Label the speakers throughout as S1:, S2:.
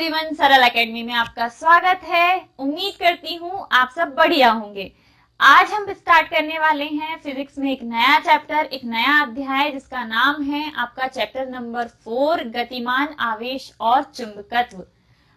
S1: Everyone, सरल academy में आपका स्वागत है। उम्मीद करती हूँ आप सब बढ़िया होंगे। आज हम स्टार्ट करने वाले हैं फिजिक्स में एक नया चैप्टर, एक नया अध्याय जिसका नाम है आपका चैप्टर नंबर 4, गतिमान आवेश और चुंबकत्व।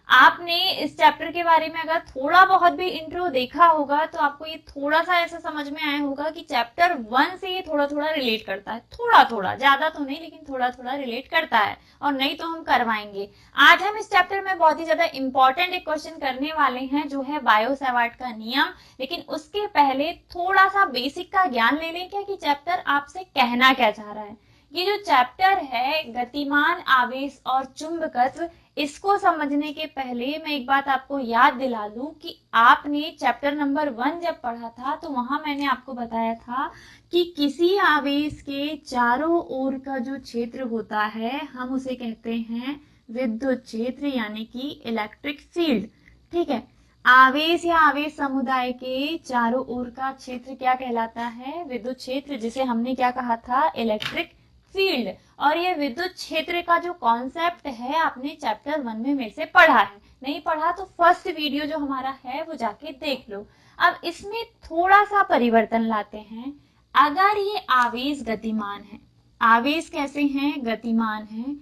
S1: आपने इस चैप्टर के बारे में अगर थोड़ा बहुत भी इंट्रो देखा होगा तो आपको ये थोड़ा सा ऐसा समझ में आया होगा कि चैप्टर 1 से ये थोड़ा थोड़ा रिलेट करता है। थोड़ा थोड़ा, ज्यादा तो नहीं, लेकिन थोड़ा थोड़ा रिलेट करता है, और नहीं तो हम करवाएंगे। आज हम इस चैप्टर में बहुत ही ज्यादा इंपॉर्टेंट एक क्वेश्चन करने वाले हैं जो है बायो-सैवर्ट का नियम। लेकिन उसके पहले थोड़ा सा बेसिक का ज्ञान ले लें क्या कि चैप्टर आपसे कहना क्या चाह रहा है। ये जो चैप्टर है गतिमान आवेश और चुंबकत्व, इसको समझने के पहले मैं एक बात आपको याद दिला दूं कि आपने चैप्टर नंबर 1 जब पढ़ा था तो वहां मैंने आपको बताया था कि किसी आवेश के चारों ओर का जो क्षेत्र होता है हम उसे कहते हैं विद्युत क्षेत्र, यानी कि इलेक्ट्रिक फील्ड। ठीक है, आवेश या आवेश समुदाय के चारों ओर का क्षेत्र क्या कहलाता है? विद्युत क्षेत्र, जिसे हमने क्या कहा था? Electric field. और ये विद्युत क्षेत्र का जो कॉन्सेप्ट है आपने चैप्टर 1 में मेरे से पढ़ा है। नहीं पढ़ा तो फर्स्ट वीडियो जो हमारा है वो जाके देख लो। अब इसमें थोड़ा सा परिवर्तन लाते हैं। अगर ये आवेश गतिमान है, आवेश कैसे हैं? गतिमान है।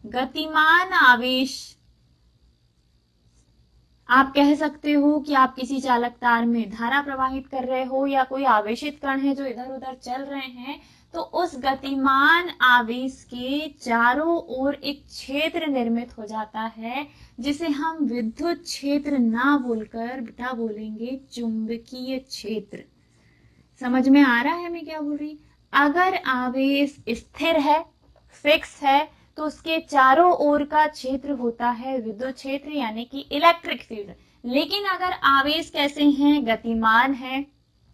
S1: गतिमान आवेश, आप कह सकते हो कि आप किसी चालक तार में धारा प्रवाहित कर रहे हो या कोई आवेशित कण है जो इधर उधर चल रहे हैं, तो उस गतिमान आवेश के चारों ओर एक क्षेत्र निर्मित हो जाता है जिसे हम विद्युत क्षेत्र ना बोलकर बेटा बोलेंगे चुंबकीय क्षेत्र। समझ में आ रहा है मैं क्या बोल रही? अगर आवेश स्थिर है, फिक्स है, तो उसके चारों ओर का क्षेत्र होता है विद्युत क्षेत्र, यानी कि इलेक्ट्रिक फील्ड। लेकिन अगर आवेश कैसे हैं? गतिमान है।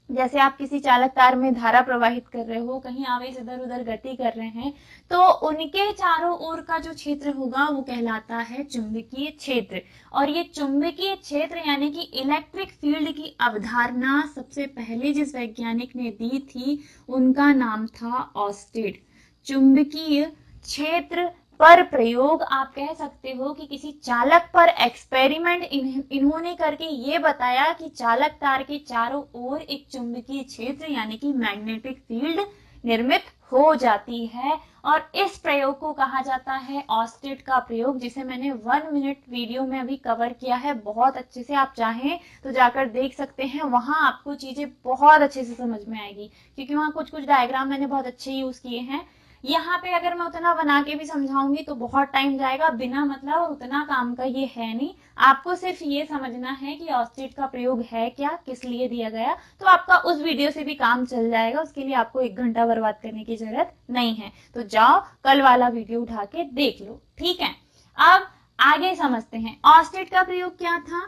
S1: जैसे आप किसी चालक तार में धारा प्रवाहित कर रहे हो, कहीं आवेश इधर उधर गति कर रहे हैं, तो उनके चारों ओर का जो क्षेत्र होगा वो कहलाता है चुंबकीय क्षेत्र। और ये चुंबकीय क्षेत्र यानी कि इलेक्ट्रिक फील्ड की अवधारणा सबसे पहले जिस वैज्ञानिक ने दी थी उनका नाम था ऑस्टेड। चुंबकीय क्षेत्र पर प्रयोग, आप कह सकते हो कि किसी चालक पर एक्सपेरिमेंट इन्होंने करके ये बताया कि चालक तार के चारों ओर एक चुंबकीय क्षेत्र यानी कि मैग्नेटिक फील्ड निर्मित हो जाती है। और इस प्रयोग को कहा जाता है ऑस्टेड का प्रयोग, जिसे मैंने 1 मिनट वीडियो में अभी कवर किया है बहुत अच्छे से। आप चाहें तो जाकर देख सकते हैं, वहां आपको चीजें बहुत अच्छे से समझ में आएगी, क्योंकि वहां कुछ कुछ डायग्राम मैंने बहुत अच्छे यूज किए हैं। यहाँ पे अगर मैं उतना बना के भी समझाऊंगी तो बहुत टाइम जाएगा, बिना मतलब उतना काम का ये है नहीं। आपको सिर्फ ये समझना है कि ऑस्टेड का प्रयोग है क्या, किस लिए दिया गया, तो आपका उस वीडियो से भी काम चल जाएगा। उसके लिए आपको 1 घंटा बर्बाद करने की जरूरत नहीं है। तो जाओ कल वाला वीडियो उठा के देख लो, ठीक है। अब आगे समझते हैं ऑस्टेड का प्रयोग क्या था।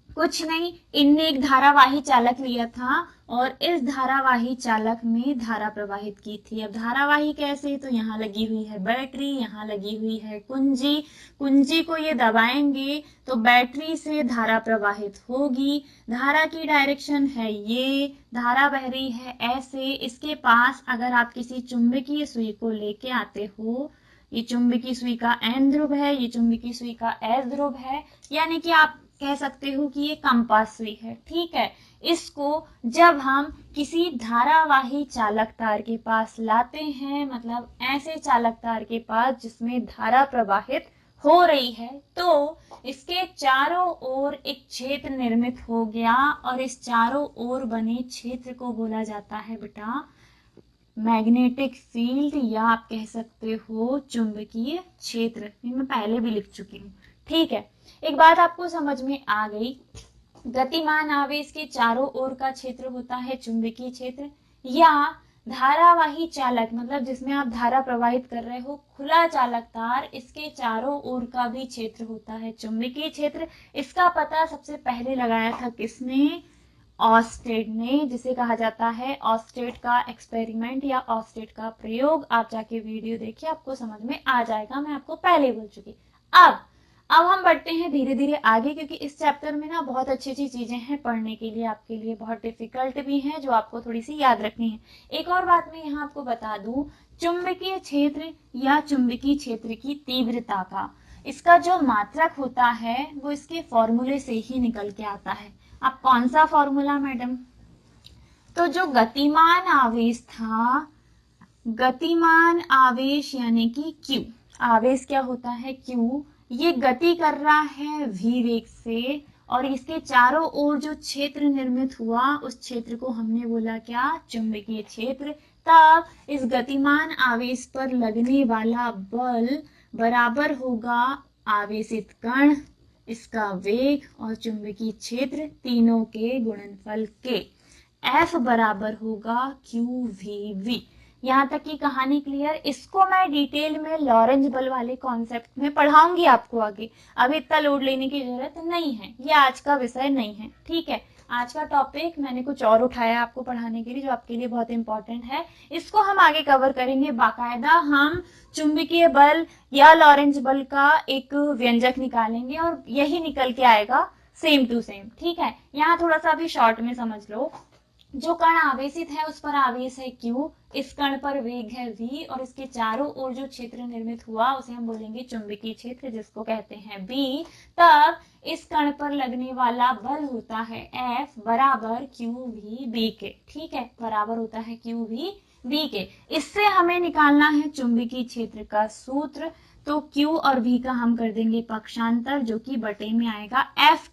S1: कुछ नहीं, इनने एक धारावाही चालक लिया था और इस धारावाही चालक में धारा प्रवाहित की थी। अब धारावाही कैसे? तो यहाँ लगी हुई है बैटरी, यहाँ लगी हुई है कुंजी। कुंजी को ये दबाएंगे तो बैटरी से धारा प्रवाहित होगी। धारा की डायरेक्शन है ये, धारा बह रही है ऐसे। इसके पास अगर आप किसी चुंबकीय सुई को लेके आते हो, ये चुंबकीय सुई का N ध्रुव है, ये चुंबकीय सुई का S ध्रुव है, यानी कि आप कह सकते हो कि ये कंपास सुई है। ठीक है, इसको जब हम किसी धारावाही चालक तार के पास लाते हैं, मतलब ऐसे चालक तार के पास जिसमें धारा प्रवाहित हो रही है, तो इसके चारों ओर एक क्षेत्र निर्मित हो गया और इस चारों ओर बने क्षेत्र को बोला जाता है बेटा मैग्नेटिक फील्ड, या आप कह सकते हो चुंबकीय क्षेत्र। मैं पहले भी लिख चुकी हूँ। ठीक है, एक बात आपको समझ में आ गई, गतिमान आवेश के चारों ओर का क्षेत्र होता है चुंबकीय क्षेत्र, या धारावाही चालक मतलब जिसमें आप धारा प्रवाहित कर रहे हो, खुला चालक तार, इसके चारों ओर का भी क्षेत्र होता है चुंबकीय क्षेत्र। इसका पता सबसे पहले लगाया था किसने? ऑस्टेड ने, जिसे कहा जाता है ऑस्टेड का एक्सपेरिमेंट या ऑस्टेड का प्रयोग। आप जाके वीडियो देखिए, आपको समझ में आ जाएगा, मैं आपको पहले बोल चुकी। अब हम बढ़ते हैं धीरे धीरे आगे, क्योंकि इस चैप्टर में ना बहुत अच्छी अच्छी चीजें हैं पढ़ने के लिए, आपके लिए बहुत डिफिकल्ट भी हैं जो आपको थोड़ी सी याद रखनी है। एक और बात मैं यहाँ आपको बता दूं, चुंबकीय क्षेत्र या चुंबकीय क्षेत्र की तीव्रता का इसका जो मात्रक होता है वो इसके फॉर्मूले से ही निकल के आता है। अब कौन सा फॉर्मूला मैडम? तो जो गतिमान आवेश था, गतिमान आवेश यानी कि Q, आवेश क्या होता है? Q, ये गति कर रहा है v वेग से और इसके चारों ओर जो क्षेत्र निर्मित हुआ उस क्षेत्र को हमने बोला क्या? चुंबकीय क्षेत्र। तब इस गतिमान आवेश पर लगने वाला बल बराबर होगा आवेशित कण, इसका वेग और चुंबकीय क्षेत्र तीनों के गुणनफल के। F बराबर होगा QVV। यहाँ तक की कहानी क्लियर? इसको मैं डिटेल में लॉरेंज बल वाले कॉन्सेप्ट में पढ़ाऊंगी आपको आगे, अभी इतना लोड लेने की जरूरत नहीं है, ये आज का विषय नहीं है, ठीक है। आज का टॉपिक मैंने कुछ और उठाया आपको पढ़ाने के लिए जो आपके लिए बहुत इंपॉर्टेंट है, इसको हम आगे कवर करेंगे। बाकायदा हम चुंबकीय बल या लॉरेंज बल का एक व्यंजक निकालेंगे और यही निकल के आएगा सेम टू सेम, ठीक है। यहाँ थोड़ा सा अभी शॉर्ट में समझ लो। जो कण आवेशित है उस पर आवेश है Q, इस कण पर वेग है V और इसके चारों ओर जो क्षेत्र निर्मित हुआ उसे हम बोलेंगे चुंबकीय क्षेत्र, जिसको कहते हैं B। तब इस कण पर लगने वाला बल होता है F बराबर QV के, ठीक है, बराबर होता है QV के। इससे हमें निकालना है चुंबकीय क्षेत्र का सूत्र। तो Q और V का हम कर देंगे पक्षांतर, जो कि बटे में आएगा F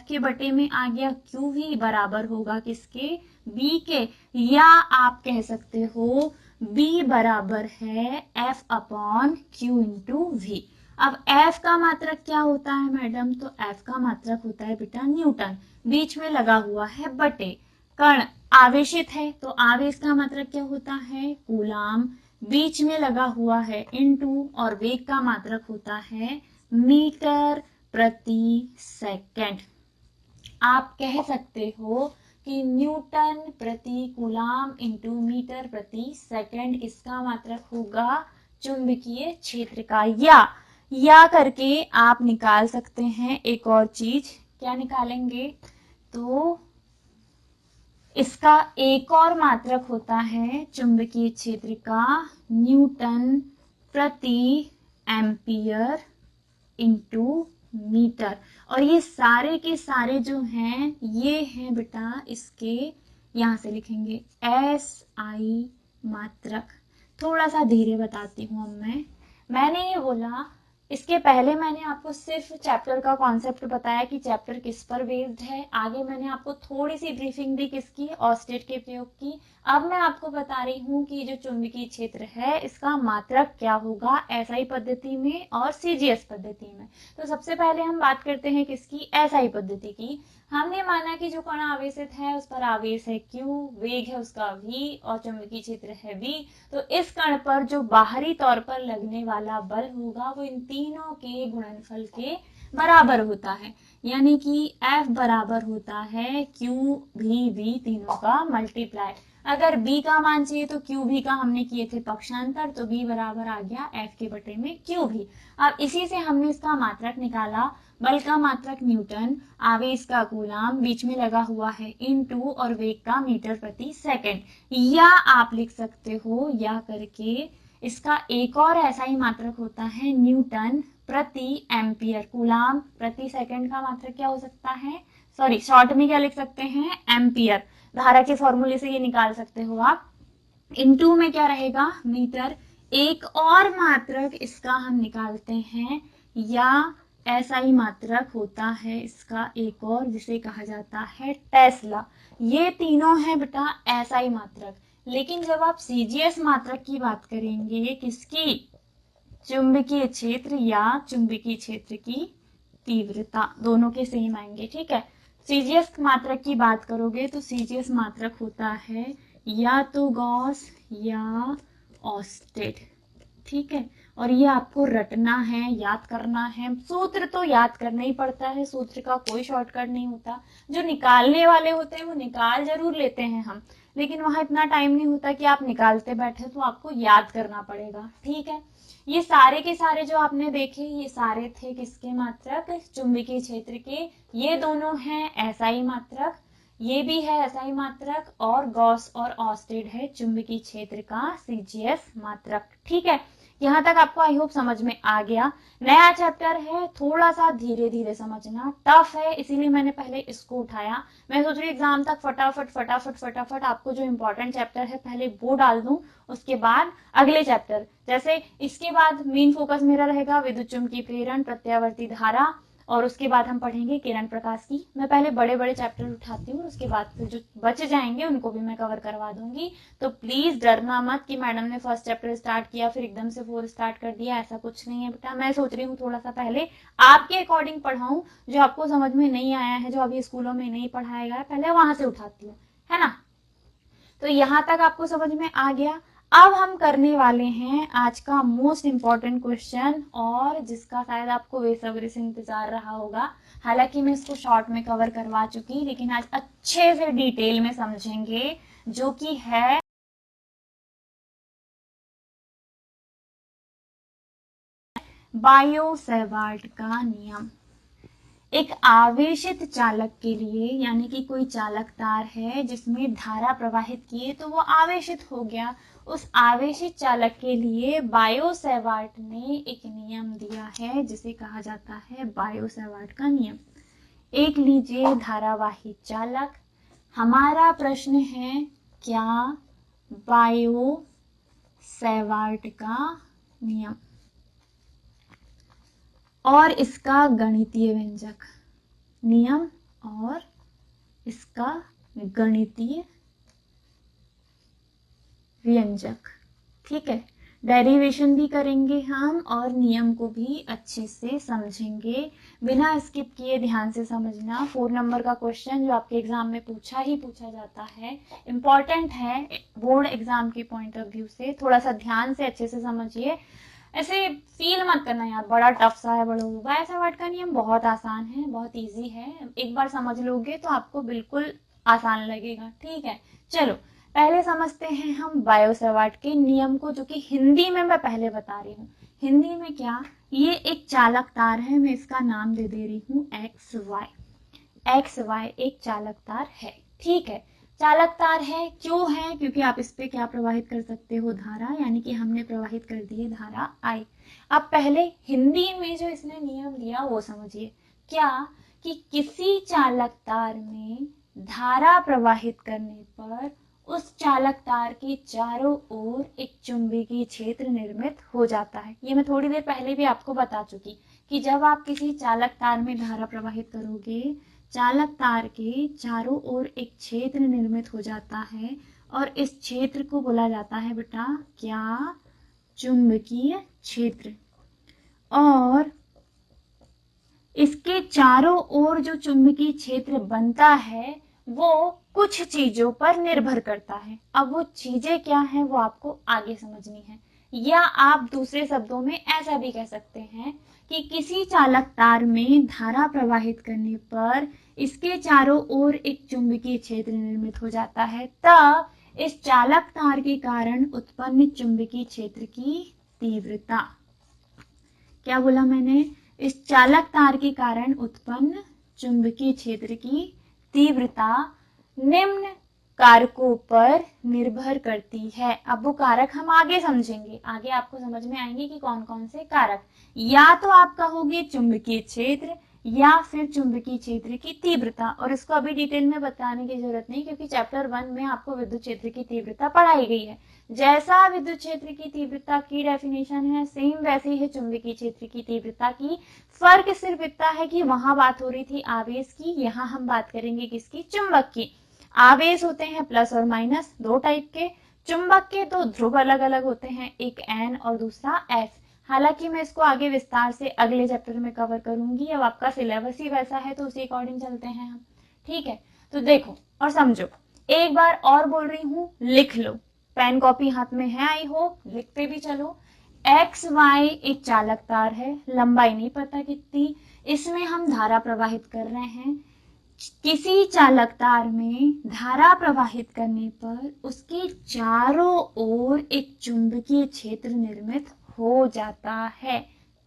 S1: के बटे में आ गया QV बराबर होगा किसके? B के, या आप कह सकते हो B बराबर है F upon Q into V। अब F का मात्रक क्या होता है मैडम? तो F का मात्रक होता है बेटा न्यूटन, बीच में लगा हुआ है बटे, कण आवेशित है तो आवेश का मात्रक क्या होता है? कूलाम, बीच में लगा हुआ है इनटू, और वेग का मात्रक होता है मीटर प्रति सेकंड। आप कह सकते हो कि न्यूटन प्रति कूलाम इंटू मीटर प्रति सेकंड इसका मात्रक होगा चुंबकीय क्षेत्र का। या करके आप निकाल सकते हैं एक और चीज, क्या निकालेंगे? तो इसका एक और मात्रक होता है चुंबकीय क्षेत्र का न्यूटन प्रति एम्पियर इंटू मीटर। और ये सारे के सारे जो हैं ये हैं बेटा इसके, यहां से लिखेंगे SI मात्रक। थोड़ा सा धीरे बताती हूँ अब मैंने ये बोला, इसके पहले मैंने आपको सिर्फ चैप्टर का कॉन्सेप्ट बताया कि चैप्टर किस पर बेस्ड है। आगे मैंने आपको थोड़ी सी ब्रीफिंग दी किसकी? ऑस्टेट के प्रयोग की। अब मैं आपको बता रही हूँ कि जो चुंबकीय क्षेत्र है इसका मात्रक क्या होगा SI पद्धति में और CGS पद्धति में। तो सबसे पहले हम बात करते हैं किसकी? SI पद्धति की। हमने माना कि जो कण आवेशित है उस पर आवेश है Q, वेग है उसका V और चुंबकीय क्षेत्र है V। तो इस कण पर जो बाहरी तौर पर लगने वाला बल होगा वो इन तीनों के गुणनफल के बराबर होता है, यानी कि F बराबर होता है QV तीनों का मल्टीप्लाई। अगर B का मान चाहिए तो QV का हमने किए थे पक्षांतर, तो B बराबर आ गया F के बटे में QV। अब इसी से हमने इसका मात्रक निकाला, बल का मात्रक न्यूटन, आवेश का कूलाम, बीच में लगा हुआ है इनटू और वेग का मीटर प्रति सेकंड। या आप लिख सकते हो या करके इसका एक और ऐसा ही मात्रक होता है न्यूटन प्रति एम्पियर। कूलाम प्रति सेकंड का मात्रक क्या हो सकता है? सॉरी, शॉर्ट में क्या लिख सकते हैं? एम्पियर। धारा के फॉर्मूले से ये निकाल सकते हो आप। इनटू में क्या रहेगा? मीटर। एक और मात्रक इसका हम निकालते हैं, या ऐसा ही मात्रक होता है इसका एक और, जिसे कहा जाता है टेस्ला। ये तीनों हैं बेटा ऐसा ही मात्रक। लेकिन जब आप CGS मात्रक की बात करेंगे, किसकी? चुंबकीय क्षेत्र या चुंबकीय क्षेत्र की तीव्रता, दोनों के सेम आएंगे, ठीक है। CGS मात्रक की बात करोगे तो CGS मात्रक होता है या तो गॉस या ऑस्टेड, ठीक है। और ये आपको रटना है, याद करना है। सूत्र तो याद करना ही पड़ता है, सूत्र का कोई शॉर्टकट नहीं होता। जो निकालने वाले होते हैं वो निकाल जरूर लेते हैं हम, लेकिन वहां इतना टाइम नहीं होता कि आप निकालते बैठे, तो आपको याद करना पड़ेगा, ठीक है। ये सारे के सारे जो आपने देखे ये सारे थे किसके मात्रक? चुंबकीय क्षेत्र के। ये दोनों हैं SI मात्रक, ये भी है SI मात्रक, और गॉस और ऑस्टेड है चुंबकीय क्षेत्र का CGS मात्रक, ठीक है। यहाँ तक आपको आई होप समझ में आ गया। नया चैप्टर है, थोड़ा सा धीरे धीरे समझना, टफ है, इसीलिए मैंने पहले इसको उठाया। मैं सोच रही हूँ एग्जाम तक फटाफट फटाफट फटाफट आपको जो इम्पोर्टेंट चैप्टर है पहले वो डाल दूं, उसके बाद अगले चैप्टर, जैसे इसके बाद मेन फोकस मेरा रहेगा विद्युत चुम्बकीय प्रेरण, प्रत्यावर्ती धारा, और उसके बाद हम पढ़ेंगे किरण प्रकाश की। मैं पहले बड़े बड़े चैप्टर उठाती हूँ, उसके बाद फिर जो बच जाएंगे उनको भी मैं कवर करवा दूंगी। तो प्लीज डरना मत कि मैडम ने फर्स्ट चैप्टर स्टार्ट किया फिर एकदम से फोर्थ स्टार्ट कर दिया, ऐसा कुछ नहीं है बेटा। मैं सोच रही हूँ थोड़ा सा पहले आपके अकॉर्डिंग पढ़ाऊं, जो आपको समझ में नहीं आया है, जो अभी स्कूलों में नहीं पढ़ाया गया, पहले वहां से उठाती हूँ, है ना। तो यहाँ तक आपको समझ में आ गया। अब हम करने वाले हैं आज का मोस्ट इम्पॉर्टेंट क्वेश्चन, और जिसका शायद आपको बेसब्री से इंतजार रहा होगा। हालांकि मैं इसको शॉर्ट में कवर करवा चुकी, लेकिन आज अच्छे से डिटेल में समझेंगे, जो कि है बायो-सैवार्ट का नियम। एक आवेशित चालक के लिए, यानी कि कोई चालक तार है जिसमें धारा प्रवाहित किए तो वो आवेशित हो गया, उस आवेशित चालक के लिए बायो-सैवार्ट ने एक नियम दिया है जिसे कहा जाता है बायो-सैवार्ट का नियम। एक लीजिए धारावाही चालक, हमारा प्रश्न है क्या बायो-सैवार्ट का नियम और इसका गणितीय व्यंजक, नियम और इसका गणितीय व्यंजक, ठीक है। डेरिवेशन भी करेंगे हम और नियम को भी अच्छे से समझेंगे, बिना स्किप किए ध्यान से समझना। 4 नंबर का क्वेश्चन जो आपके एग्जाम में पूछा जाता है, इम्पॉर्टेंट है बोर्ड एग्जाम के पॉइंट ऑफ व्यू से, थोड़ा सा ध्यान से अच्छे से समझिए। ऐसे फील मत करना यार बड़ा टफ सा है, बड़ा बायो-सैवार्ट का नियम बहुत आसान है, बहुत इजी है, एक बार समझ लोगे तो आपको बिल्कुल आसान लगेगा, ठीक है। चलो पहले समझते हैं हम बायो-सैवार्ट के नियम को, जो कि हिंदी में मैं पहले बता रही हूँ। हिंदी में क्या, ये एक चालक तार है, मैं इसका नाम दे रही हूँ एक्स वाई। एक्स वाई एक चालक तार है, ठीक है। चालक तार है, क्यों है, क्योंकि आप इस पे क्या प्रवाहित कर सकते हो, धारा, यानी कि हमने प्रवाहित कर दी है धारा आई। अब पहले हिंदी में जो इसने नियम दिया वो समझिए, क्या कि किसी चालक तार में धारा प्रवाहित करने पर उस चालक तार के चारों ओर एक चुंबकीय क्षेत्र निर्मित हो जाता है। ये मैं थोड़ी देर पहले भी आपको बता चुकी कि जब आप किसी चालक तार में धारा प्रवाहित करोगे, चालक तार के चारों ओर एक क्षेत्र निर्मित हो जाता है, और इस क्षेत्र को बोला जाता है बेटा क्या, चुंबकीय क्षेत्र। और इसके चारों ओर जो चुंबकीय क्षेत्र बनता है वो कुछ चीजों पर निर्भर करता है। अब वो चीजें क्या है वो आपको आगे समझनी है, या आप दूसरे शब्दों में ऐसा भी कह सकते हैं कि किसी चालक तार में धारा प्रवाहित करने पर इसके चारों ओर एक चुंबकीय क्षेत्र निर्मित हो जाता है, तब इस चालक तार के कारण उत्पन्न चुंबकीय क्षेत्र की तीव्रता, क्या बोला मैंने, इस चालक तार के कारण उत्पन्न चुंबकीय क्षेत्र की तीव्रता निम्न कारकों पर निर्भर करती है। अब वो कारक हम आगे समझेंगे, आगे आपको समझ में आएंगे कि कौन कौन से कारक, या तो आप कहोगे चुंबकीय क्षेत्र या फिर चुंबकीय क्षेत्र की तीव्रता। और इसको अभी डिटेल में बताने की जरूरत नहीं, क्योंकि चैप्टर 1 में आपको विद्युत क्षेत्र की तीव्रता पढ़ाई गई है। जैसा विद्युत क्षेत्र की तीव्रता की डेफिनेशन है, सेम वैसे ही है चुंबकीय क्षेत्र की तीव्रता की। फर्क सिर्फ इतना है कि वहां बात हो रही थी आवेश की, यहाँ हम बात करेंगे किसकी, चुंबक की। आवेश होते हैं प्लस और माइनस दो टाइप के, चुंबक के तो ध्रुव अलग अलग होते हैं, एक N और दूसरा S। हालांकि मैं इसको आगे विस्तार से अगले चैप्टर में कवर करूंगी, अब आपका सिलेबस ही वैसा है तो उसी अकॉर्डिंग चलते हैं हम, ठीक है। तो देखो और समझो, एक बार और बोल रही हूँ, लिख लो, पेन कॉपी हाथ में है, आई होप लिखते भी चलो। एक्स वाई एक चालक तार है, लंबाई नहीं पता कितनी, इसमें हम धारा प्रवाहित कर रहे हैं। किसी चालक तार में धारा प्रवाहित करने पर उसके चारों ओर एक चुंबकीय क्षेत्र निर्मित हो जाता है,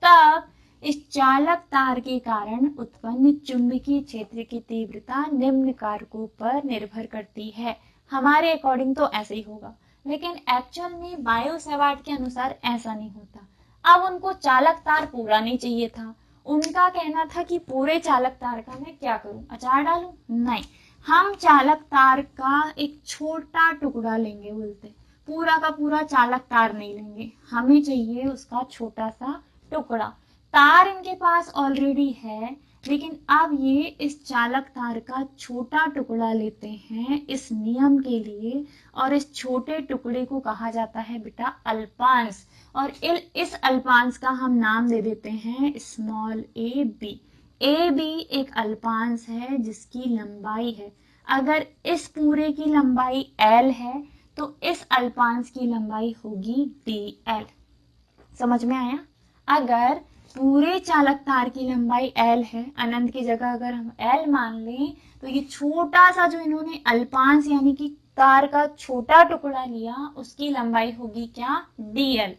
S1: तब इस चालक तार के कारण उत्पन्न चुंबकीय क्षेत्र की तीव्रता निम्न कारकों पर निर्भर करती है। हमारे अकॉर्डिंग तो ऐसे ही होगा, लेकिन एक्चुअल में बायो सेवार्ट के अनुसार ऐसा नहीं होता। अब उनको चालक तार पूरा नहीं चाहिए था, उनका कहना था कि पूरे चालक तार का मैं क्या करूं, अचार डालूं? नहीं, हम चालक तार का एक छोटा टुकड़ा लेंगे, बोलते पूरा का पूरा चालक तार नहीं लेंगे, हमें चाहिए उसका छोटा सा टुकड़ा। तार इनके पास ऑलरेडी है, लेकिन अब ये इस चालक तार का छोटा टुकड़ा लेते हैं इस नियम के लिए, और इस छोटे टुकड़े को कहा जाता है बेटा अल्पांश, और इस अल्पांश का हम नाम दे देते हैं small A B. A B एक अल्पांश है जिसकी लंबाई है, अगर इस पूरे की लंबाई एल है तो इस अल्पांश की लंबाई होगी डी एल। समझ में आया? अगर पूरे चालक तार की लंबाई एल है, अनंत की जगह अगर हम एल मान लें, तो ये छोटा सा जो इन्होंने अल्पांश यानी कि तार का छोटा टुकड़ा लिया उसकी लंबाई होगी क्या, dl।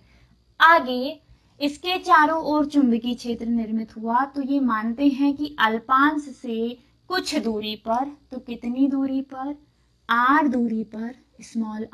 S1: आगे इसके चारों ओर चुंबकीय क्षेत्र निर्मित हुआ, तो ये मानते हैं कि अल्पांश से कुछ दूरी पर, तो कितनी दूरी पर, r दूरी पर, स्मॉल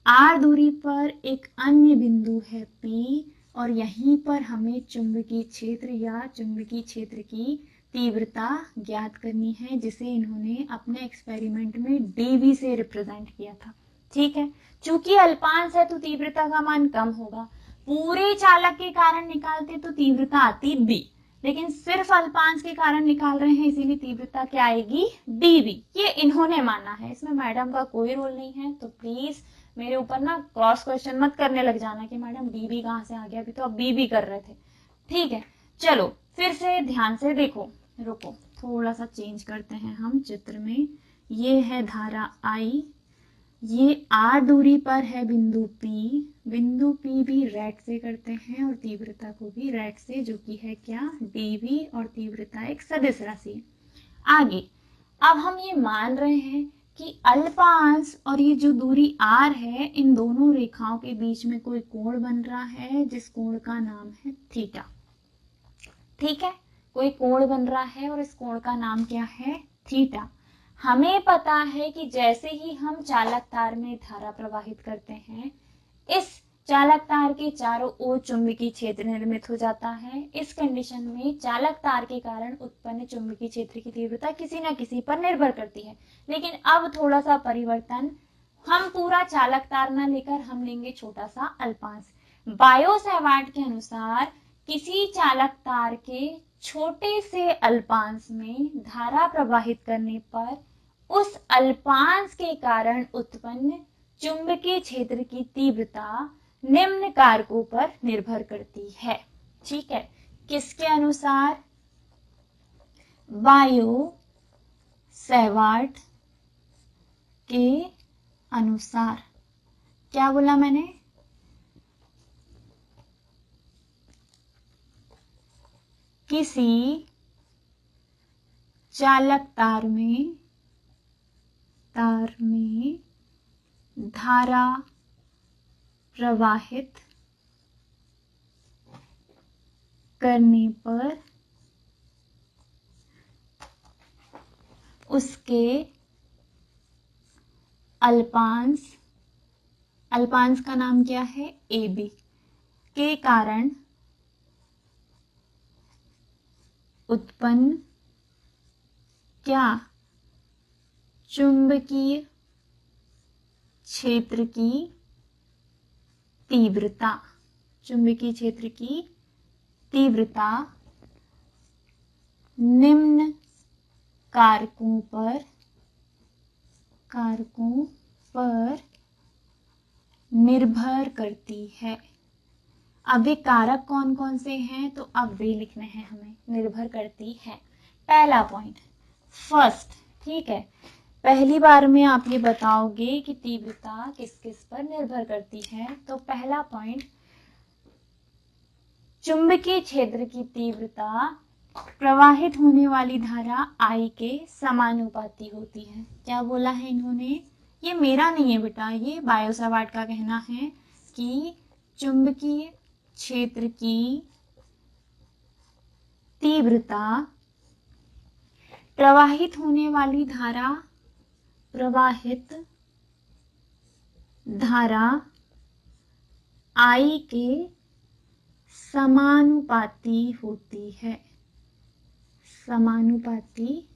S1: r दूरी पर एक अन्य बिंदु है P, और यहीं पर हमें चुंबकीय क्षेत्र या चुंबकीय क्षेत्र की तीव्रता ज्ञात करनी है, जिसे इन्होंने अपने एक्सपेरिमेंट में dv से रिप्रेजेंट किया था। ठीक है, चूंकि अल्पांश है तो तीव्रता का मान कम होगा, पूरे चालक के कारण निकालते तो तीव्रता आती b, लेकिन सिर्फ अल्पांश के कारण निकाल रहे हैं इसीलिए तीव्रता क्या आएगी, dv। ये इन्होंने माना है, इसमें मैडम का कोई रोल नहीं है, तो प्लीज मेरे ऊपर ना क्रॉस क्वेश्चन मत करने लग जाना कि मैडम dv कहाँ से आ गया, अभी तो आप b भी कर रहे थे। ठीक है, चलो फिर से ध्यान से देखो, रुको थोड़ा सा चेंज करते हैं हम चित्र में। ये है धारा I, ये r दूरी पर है बिंदु P, बिंदु P भी रेड से करते हैं और तीव्रता को भी रेड से, जो कि है क्या, dv, और तीव्रता एक सदिश राशि। आगे अब हम ये मान रहे हैं कि अल्पांश और ये जो दूरी r है, इन दोनों रेखाओं के बीच में कोई कोण बन रहा है जिस कोण का नाम है थीटा। ठीक है, कोई कोण बन रहा है और इस कोण का नाम क्या है, थीटा। हमें पता है कि जैसे ही हम चालक तार में धारा प्रवाहित करते हैं, इस चालक तार के चारों ओर चुंबकीय क्षेत्र निर्मित हो जाता है। इस कंडीशन में चालक तार के कारण उत्पन्न चुंबकीय क्षेत्र की तीव्रता किसी न किसी पर निर्भर करती है। लेकिन अब थोड़ा सा परिवर्तन, हम पूरा चालक तार न लेकर हम लेंगे छोटा सा अल्पांश। बायो सेवार्ट के अनुसार किसी चालक तार के छोटे से अल्पांश में धारा प्रवाहित करने पर उस अल्पांश के कारण उत्पन्न चुंबकीय क्षेत्र की तीव्रता निम्न कारकों पर निर्भर करती है। ठीक है, किसके अनुसार, बायो सेवार्ट के अनुसार। क्या बोला मैंने, किसी चालक तार में धारा प्रवाहित करने पर उसके अल्पांश का नाम क्या है, AB, के कारण उत्पन्न क्या, चुंबकीय क्षेत्र की तीव्रता, चुंबकीय क्षेत्र की तीव्रता निम्न कारकों पर निर्भर करती है। अब ये कारक कौन कौन से हैं, तो अब वे लिखने हैं हमें, निर्भर करती है। पहला पॉइंट फर्स्ट, ठीक है, पहली बार में आप ये बताओगे कि तीव्रता किस किस पर निर्भर करती है। तो पहला पॉइंट, चुंबकीय क्षेत्र की तीव्रता प्रवाहित होने वाली धारा I के समानुपाती होती है। क्या बोला है इन्होंने, ये मेरा नहीं है बेटा, ये बायो सेवार्ट का कहना है कि चुंबकीय क्षेत्र की तीव्रता प्रवाहित होने वाली धारा धारा I के समानुपाती होती है, समानुपाती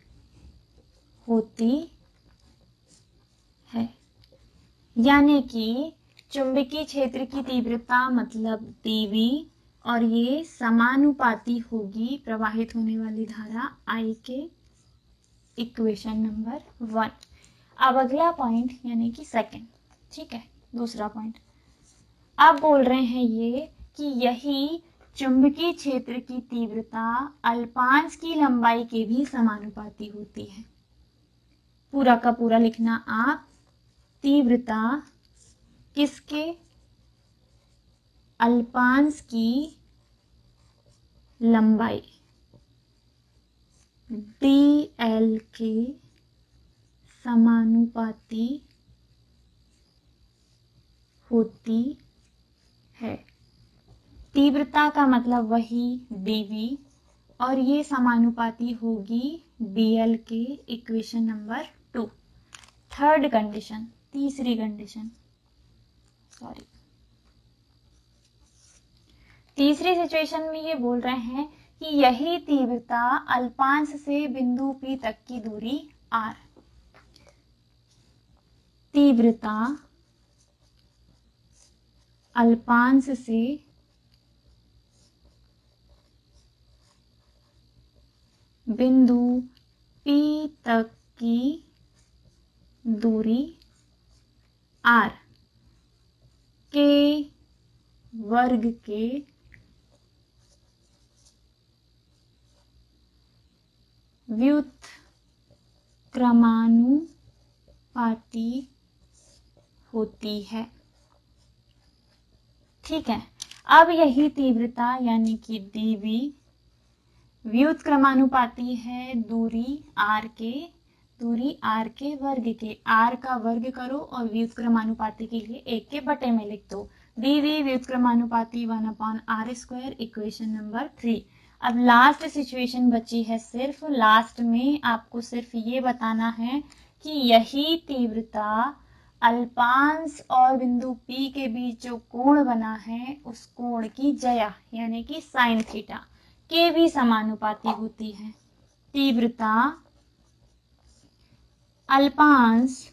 S1: होती है। यानी कि चुंबकीय क्षेत्र की तीव्रता मतलब dV और ये समानुपाती होगी प्रवाहित होने वाली धारा I के, इक्वेशन नंबर 1। अब अगला पॉइंट यानी कि सेकंड, ठीक है, दूसरा पॉइंट। अब बोल रहे हैं ये कि यही चुंबकीय क्षेत्र की तीव्रता अल्पांश की लंबाई के भी समानुपाती होती है। पूरा का पूरा लिखना आप, तीव्रता किसके, अल्पांश की लंबाई dl के समानुपाती होती है। तीव्रता का मतलब वही dV और ये समानुपाती होगी dl के, इक्वेशन नंबर 2। थर्ड कंडीशन, तीसरी कंडीशन, सॉरी, तीसरी सिचुएशन में ये बोल रहे हैं कि यही तीव्रता अल्पांश से बिंदु P तक की दूरी r, तीव्रता अल्पांश से बिंदु P तक की दूरी r के वर्ग के व्युत्क्रमानुपाती होती है। ठीक है, अब यही तीव्रता यानी कि dV व्युत्क्रमानुपाती है दूरी r के, दूरी r के वर्ग के, r का वर्ग करो और व्युत्क्रमानुपाती के लिए 1 के बटे में लिख दो, dV व्युत्क्रमानुपाती 1/r², इक्वेशन नंबर 3। अब लास्ट सिचुएशन बची है, सिर्फ लास्ट में आपको सिर्फ ये बताना है कि यही तीव्रता अल्पांश और बिंदु P के बीच जो कोण बना है उस कोण की ज्या यानी कि साइन थीटा के भी समानुपाती होती है। तीव्रता अल्पांश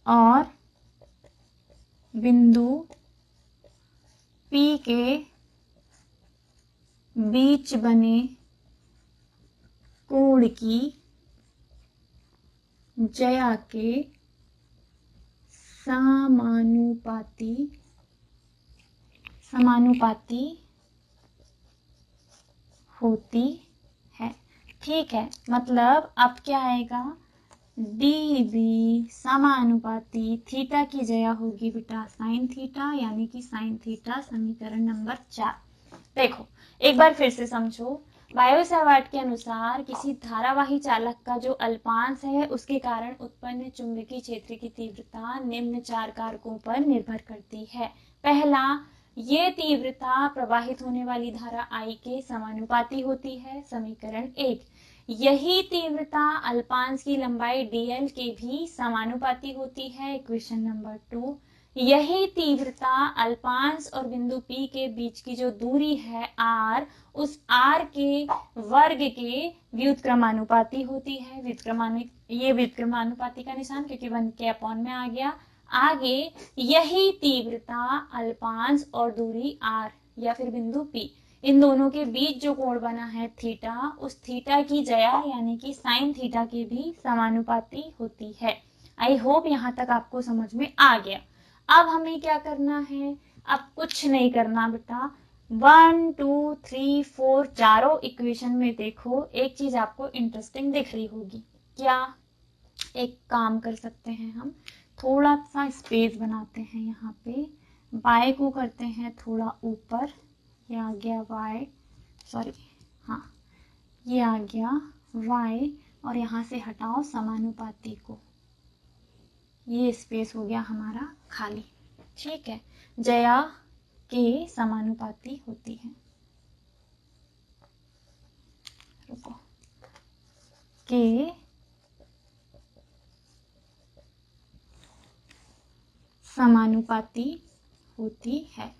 S1: और बिंदु P के बीच बने कोण की ज्या के समानुपाती होती है। ठीक है, मतलब अब क्या आएगा, dV समानुपाती थीटा की ज्या होगी बेटा साइन थीटा यानी कि साइन थीटा, समीकरण नंबर 4। देखो एक बार फिर से समझो, बायो-सावर्ट के अनुसार किसी धारावाही चालक का जो अल्पांश है उसके कारण उत्पन्न चुंबकीय क्षेत्र की तीव्रता निम्न 4 कारकों पर निर्भर करती है। पहला, ये तीव्रता प्रवाहित होने वाली धारा I के समानुपाती होती है, समीकरण 1। यही तीव्रता अल्पांश की लंबाई dl के भी समानुपाती होती है, इक्वेशन नंबर 2। यही तीव्रता अल्पांश और बिंदु P के बीच की जो दूरी है r, उस r के वर्ग के व्युत्क्रमानुपाती होती है। ये व्युत्क्रमानुपाती का निशान क्योंकि 1 के अपॉन में आ गया। आगे यही तीव्रता अल्पांश और दूरी r या फिर बिंदु P, इन दोनों के बीच जो कोण बना है थीटा, उस थीटा की ज्या यानी कि साइन थीटा की भी समानुपाती होती है। आई होप यहाँ तक आपको समझ में आ गया। अब हमें क्या करना है, अब कुछ नहीं करना बेटा, 1 2 3 4 चारों इक्वेशन में देखो एक चीज आपको इंटरेस्टिंग दिख रही होगी। क्या, एक काम कर सकते हैं हम, थोड़ा सा स्पेस बनाते हैं यहाँ पे, y को करते हैं थोड़ा ऊपर, ये आ गया y, सॉरी हाँ ये आ गया y, और यहाँ से हटाओ समानुपाती को, ये स्पेस हो गया हमारा खाली। ठीक है, ज्या के समानुपाती होती है, रुको, के समानुपाती होती है।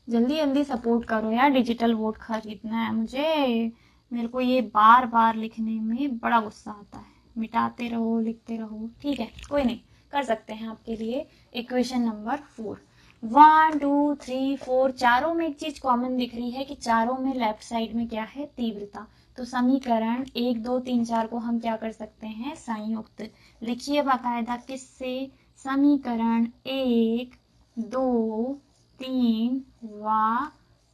S1: जल्दी जल्दी सपोर्ट करो यार, डिजिटल वोट खरीदना है मुझे। मेरे को ये बार बार लिखने में बड़ा गुस्सा आता है। मिटाते रहो, लिखते रहो। ठीक है, कोई नहीं, कर सकते हैं आपके लिए। इक्वेशन नंबर 4, 1 2 3 4, चारों में एक चीज कॉमन दिख रही है कि चारों में लेफ्ट साइड में क्या है, तीव्रता। तो समीकरण 1 2 3 4 को हम क्या कर सकते हैं, संयुक्त। लिखिए बाकायदा किससे, समीकरण 1 2 3 व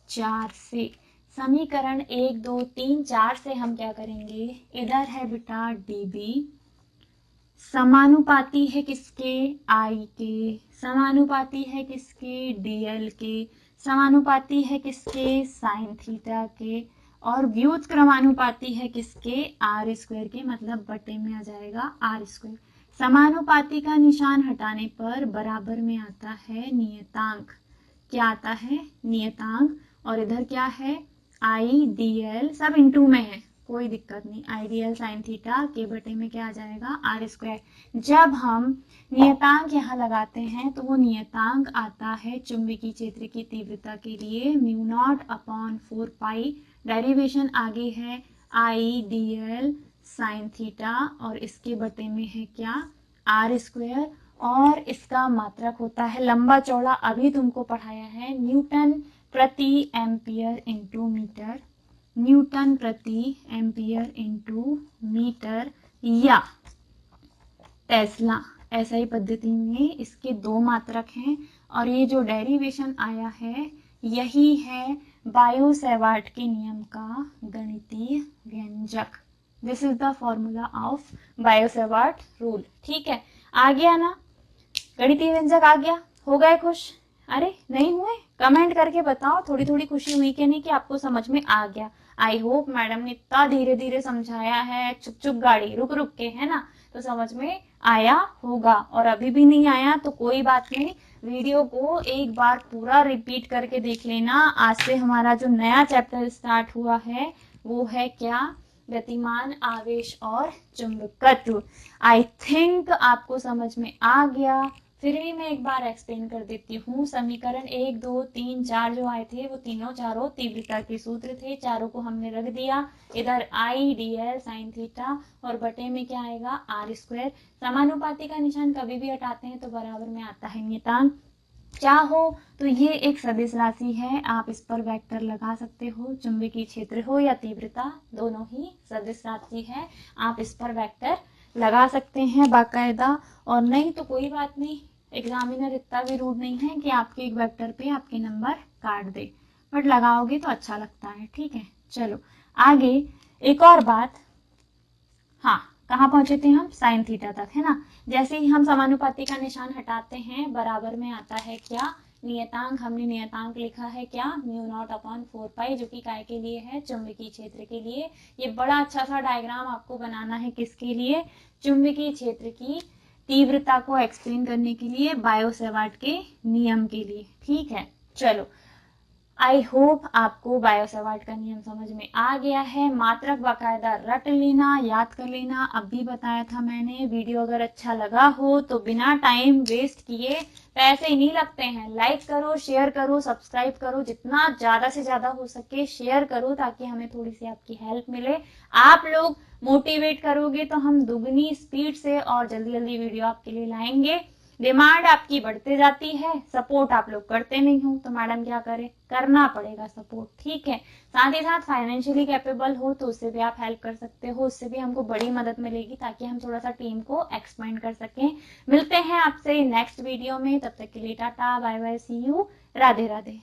S1: 4 से। समीकरण 1 2 3 4 से हम क्या करेंगे, इधर है बेटा dB, समानुपाती है किसके, I के, समानुपाती है किसके, dl के, समानुपाती है किसके, साइन थीटा के, और व्युत्क्रमानुपाती है किसके, r स्क्वायर के, मतलब बटे में आ जाएगा r स्क्वायर। समानुपाती का निशान हटाने पर बराबर में आता है नियतांक। क्या आता है, नियतांक। और इधर क्या है, आई डी एल, सब इंटू में है, कोई दिक्कत नहीं। I D L sine theta के बटे में क्या आ जाएगा, आर स्क्वायर। जब हम नियतांक यहाँ लगाते हैं तो वो नियतांक आता है चुंबकीय क्षेत्र की तीव्रता के लिए म्यू नॉट अपॉन 4 पाई। डेरिवेशन आगे है I D L sine theta, और इसके बटे में है क्या, आर स्क्वायर। और इसका मात्रक होता है लंबा चौड़ा, अभी तुमको पढ़ाया है, न्यूटन प्रति एम्पियर इंटू मीटर, न्यूटन प्रति एम्पियर इंटू मीटर, या टेस्ला। ऐसा पद्धति में इसके 2 मात्रक हैं। और ये जो डेरिवेशन आया है यही है बायो-सेवार्ट के नियम का गणितीय व्यंजक। This is the formula of Biot Savart rule. ठीक है, आ गया ना, गणितीय व्यंजक आ गया, हो गए खुश? अरे नहीं हुए, कमेंट करके बताओ थोड़ी थोड़ी खुशी हुई कि नहीं, कि आपको समझ में आ गया। आई होप मैडम ने इतना धीरे धीरे समझाया है, चुप चुप गाड़ी रुक रुक के, है ना, तो समझ में आया होगा। और अभी भी नहीं आया तो कोई बात नहीं, वीडियो को एक बार पूरा रिपीट करके देख लेना। आज से हमारा जो नया चैप्टर स्टार्ट हुआ है वो है क्या, गतिमान आवेश और चुंबकत्व। आई थिंक आपको समझ में आ गया। फिर भी मैं एक बार एक्सप्लेन कर देती हूँ। समीकरण 1 2 3 4 जो आए थे वो तीनों चारों तीव्रता के सूत्र थे, चारों को हमने रख दिया। इधर I D L sine theta, और बटे में क्या आएगा, आर स्क्वायर। समानुपाती का निशान कभी भी हटाते हैं तो बराबर में आता है नियतांक। चाहो तो ये एक सदिश राशि है, आप इस पर वेक्टर लगा सकते हो, चुंबकीय क्षेत्र हो या तीव्रता, दोनों ही सदिश राशि है, आप इस पर वेक्टर लगा सकते हैं बाकायदा। और नहीं तो कोई बात नहीं, एग्जामिनर इतना भी रूड नहीं है कि आपके एक वेक्टर पे आपके नंबर काट दे, बट लगाओगे तो अच्छा लगता है। ठीक है, चलो आगे एक और बात। हाँ, कहाँ पहुंचे थे हम, साइन थीटा तक, है ना। जैसे ही हम समानुपाती का निशान हटाते हैं बराबर में आता है क्या, नियतांक। हमने नियतांक लिखा है क्या, म्यू नॉट अपॉन 4 पाई, जो कि काय के लिए है, चुंबकीय क्षेत्र के लिए। ये बड़ा अच्छा सा डायग्राम आपको बनाना है, किसके लिए, चुंबकीय क्षेत्र की तीव्रता को एक्सप्लेन करने के लिए, बायो-सेवार्ट के नियम के लिए। ठीक है, चलो आई होप आपको बायो-सेवार्ट का नियम समझ में आ गया है। मात्रक बाकायदा रट लेना, याद कर लेना, अब भी बताया था मैंने। वीडियो अगर अच्छा लगा हो तो बिना टाइम वेस्ट किए, पैसे ही नहीं लगते हैं, लाइक करो, शेयर करो, सब्सक्राइब करो, जितना ज्यादा से ज्यादा हो सके शेयर करो, ताकि हमें थोड़ी सी आपकी हेल्प मिले। आप लोग मोटिवेट करोगे तो हम दुगनी स्पीड से और जल्दी जल्दी वीडियो आपके लिए लाएंगे। डिमांड आपकी बढ़ते जाती है, सपोर्ट आप लोग करते नहीं हो, तो मैडम क्या करे, करना पड़ेगा सपोर्ट। ठीक है, साथ ही साथ फाइनेंशियली कैपेबल हो तो उससे भी आप हेल्प कर सकते हो, उससे भी हमको बड़ी मदद मिलेगी, ताकि हम थोड़ा सा टीम को एक्सपेंड कर सकें। मिलते हैं आपसे नेक्स्ट वीडियो में, तब तक के लिए ta ta bye bye, see you, Radhe Radhe.